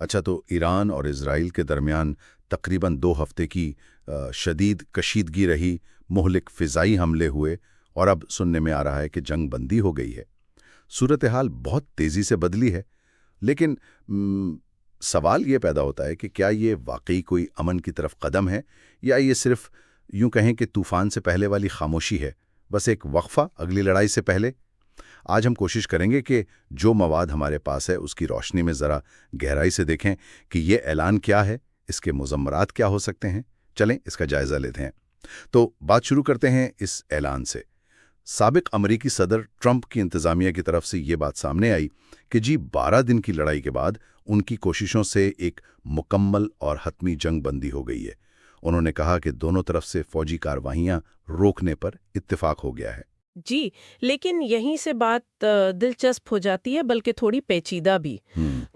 اچھا، تو ایران اور اسرائیل کے درمیان تقریباً 2 ہفتے کی شدید کشیدگی رہی، مہلک فضائی حملے ہوئے، اور اب سننے میں آ رہا ہے کہ جنگ بندی ہو گئی ہے۔ صورتحال بہت تیزی سے بدلی ہے، لیکن سوال یہ پیدا ہوتا ہے کہ کیا یہ واقعی کوئی امن کی طرف قدم ہے، یا یہ صرف یوں کہیں کہ طوفان سے پہلے والی خاموشی ہے، بس ایک وقفہ اگلی لڑائی سے پہلے؟ آج ہم کوشش کریں گے کہ جو مواد ہمارے پاس ہے اس کی روشنی میں ذرا گہرائی سے دیکھیں کہ یہ اعلان کیا ہے، اس کے مضمرات کیا ہو سکتے ہیں۔ چلیں اس کا جائزہ لیتے ہیں۔ تو بات شروع کرتے ہیں اس اعلان سے۔ سابق امریکی صدر ٹرمپ کی انتظامیہ کی طرف سے یہ بات سامنے آئی کہ 12 دن کی لڑائی کے بعد ان کی کوششوں سے ایک مکمل اور حتمی جنگ بندی ہو گئی ہے۔ انہوں نے کہا کہ دونوں طرف سے فوجی کارروائیاں روکنے پر اتفاق ہو گیا ہے۔ جی، لیکن یہیں سے بات دلچسپ ہو جاتی ہے، بلکہ تھوڑی پیچیدہ بھی،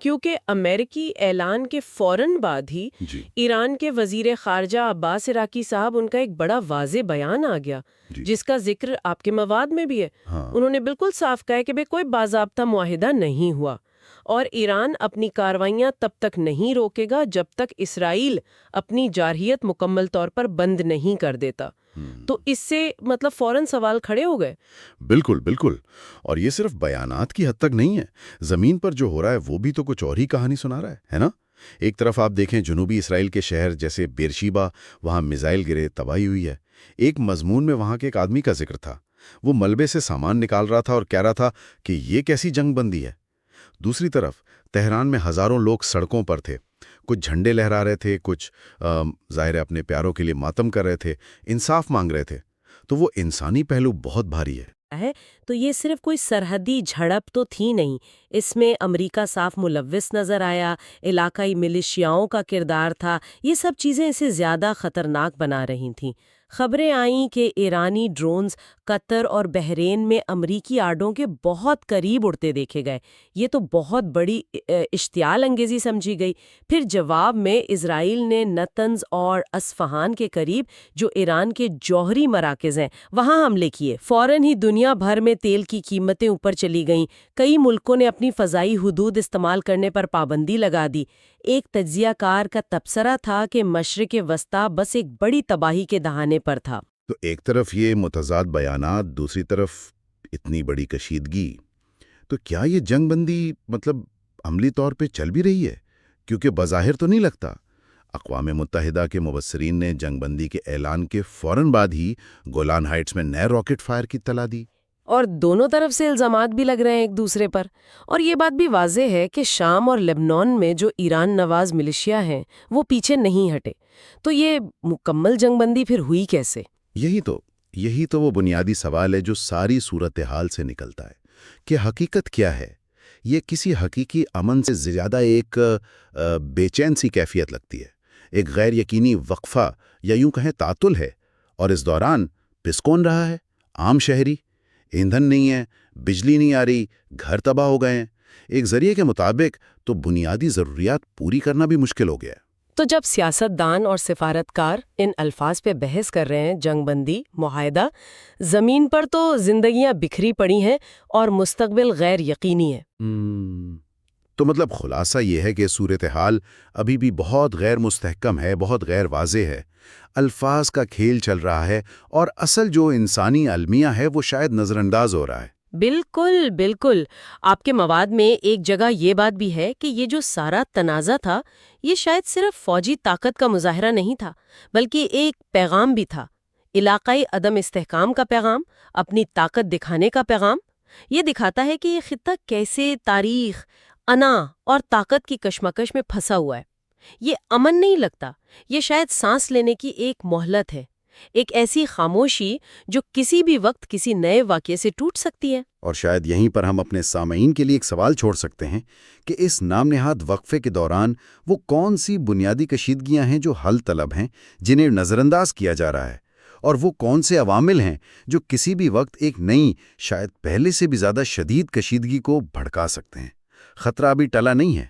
کیونکہ امریکی اعلان کے فوراً بعد ہی ایران کے وزیر خارجہ عباس عراقی صاحب ان کا ایک بڑا واضح بیان آ گیا، جس کا ذکر آپ کے مواد میں بھی ہے۔ انہوں نے بالکل صاف کہا کہ کوئی باضابطہ معاہدہ نہیں ہوا، اور ایران اپنی کارروائیاں تب تک نہیں روکے گا جب تک اسرائیل اپنی جارحیت مکمل طور پر بند نہیں کر دیتا۔ تو اس سے فوراً سوال کھڑے ہو گئے۔ بالکل بالکل، اور یہ صرف بیانات کی حد تک نہیں ہے، زمین پر جو ہو رہا ہے وہ بھی تو کچھ اور ہی کہانی سنا رہا ہے نا؟ ایک طرف آپ دیکھیں جنوبی اسرائیل کے شہر جیسے بیرشیبا، وہاں میزائل گرے، تباہی ہوئی ہے۔ ایک مضمون میں وہاں کے ایک آدمی کا ذکر تھا، وہ ملبے سے سامان نکال رہا تھا اور کہہ رہا تھا کہ یہ کیسی جنگ بندی ہے۔ دوسری طرف تہران میں ہزاروں لوگ سڑکوں پر تھے، کچھ جھنڈے لہرا رہے تھے، کچھ ظاہر اپنے پیاروں کے لیے ماتم کر رہے تھے، انصاف مانگ رہے تھے۔ تو وہ انسانی پہلو بہت بھاری ہے۔ تو یہ صرف کوئی سرحدی جھڑپ تو تھی نہیں، اس میں امریکہ صاف ملوث نظر آیا، علاقائی ملیشیاؤں کا کردار تھا۔ یہ سب چیزیں اسے زیادہ خطرناک بنا رہی تھیں۔ خبریں آئیں کہ ایرانی ڈرونز قطر اور بحرین میں امریکی آڑوں کے بہت قریب اڑتے دیکھے گئے۔ یہ تو بہت بڑی اشتعال انگیزی سمجھی گئی۔ پھر جواب میں اسرائیل نے نتنز اور اصفہان کے قریب جو ایران کے جوہری مراکز ہیں وہاں حملے کیے۔ فوراً ہی دنیا بھر میں تیل کی قیمتیں اوپر چلی گئیں، کئی ملکوں نے اپنی فضائی حدود استعمال کرنے پر پابندی لگا دی۔ ایک تجزیہ کار کا تبصرہ تھا کہ مشرق وسطیٰ بس ایک بڑی تباہی کے دہانے پر تھا۔ تو ایک طرف یہ متضاد بیانات، دوسری طرف اتنی بڑی کشیدگی، تو کیا یہ جنگ بندی عملی طور پہ چل بھی رہی ہے؟ کیونکہ بظاہر تو نہیں لگتا۔ اقوام متحدہ کے مبصرین نے جنگ بندی کے اعلان کے فوراً بعد ہی گولان ہائٹس میں نئے راکٹ فائر کی اطلاع دی، اور دونوں طرف سے الزامات بھی لگ رہے ہیں ایک دوسرے پر۔ اور یہ بات بھی واضح ہے کہ شام اور لبنان میں جو ایران نواز ملیشیا ہیں وہ پیچھے نہیں ہٹے۔ تو یہ مکمل جنگ بندی پھر ہوئی کیسے؟ یہی تو وہ بنیادی سوال ہے جو ساری صورتحال سے نکلتا ہے کہ حقیقت کیا ہے۔ یہ کسی حقیقی امن سے زیادہ ایک بے چین سی کیفیت لگتی ہے، ایک غیر یقینی وقفہ یا یوں کہیں تعطل ہے۔ اور اس دوران پس کون رہا ہے؟ عام شہری۔ ایندھن نہیں ہے، بجلی نہیں آ رہی، گھر تباہ ہو گئے ہیں۔ ایک ذریعے کے مطابق تو بنیادی ضروریات پوری کرنا بھی مشکل ہو گیا ہے۔ تو جب سیاست دان اور سفارتکار ان الفاظ پہ بحث کر رہے ہیں، جنگ بندی، معاہدہ، زمین پر تو زندگیاں بکھری پڑی ہیں اور مستقبل غیر یقینی ہے۔ تو خلاصہ یہ ہے کہ صورتحال ابھی بھی بہت غیر مستحکم ہے، بہت غیر واضح ہے۔ الفاظ کا کھیل چل رہا ہے اور اصل جو انسانی المیہ ہے وہ شاید نظر انداز ہو رہا ہے۔ بالکل بالکل۔ آپ کے مواد میں ایک جگہ یہ بات بھی ہے کہ یہ جو سارا تنازع تھا یہ شاید صرف فوجی طاقت کا مظاہرہ نہیں تھا، بلکہ ایک پیغام بھی تھا، علاقائی عدم استحکام کا پیغام، اپنی طاقت دکھانے کا پیغام۔ یہ دکھاتا ہے کہ یہ خطہ کیسے تاریخ، انا اور طاقت کی کشمکش میں پھنسا ہوا ہے۔ یہ امن نہیں لگتا، یہ شاید سانس لینے کی ایک مہلت ہے، ایک ایسی خاموشی جو کسی بھی وقت کسی نئے واقعے سے ٹوٹ سکتی ہے۔ اور شاید یہیں پر ہم اپنے سامعین کے لیے ایک سوال چھوڑ سکتے ہیں کہ اس نام نہاد وقفے کے دوران وہ کون سی بنیادی کشیدگیاں ہیں جو حل طلب ہیں، جنہیں نظر انداز کیا جا رہا ہے، اور وہ کون سے عوامل ہیں جو کسی بھی وقت ایک نئی، شاید پہلے سے بھی زیادہ شدید کشیدگی کو بھڑکا سکتے ہیں۔ خطرہ ابھی ٹلا نہیں ہے۔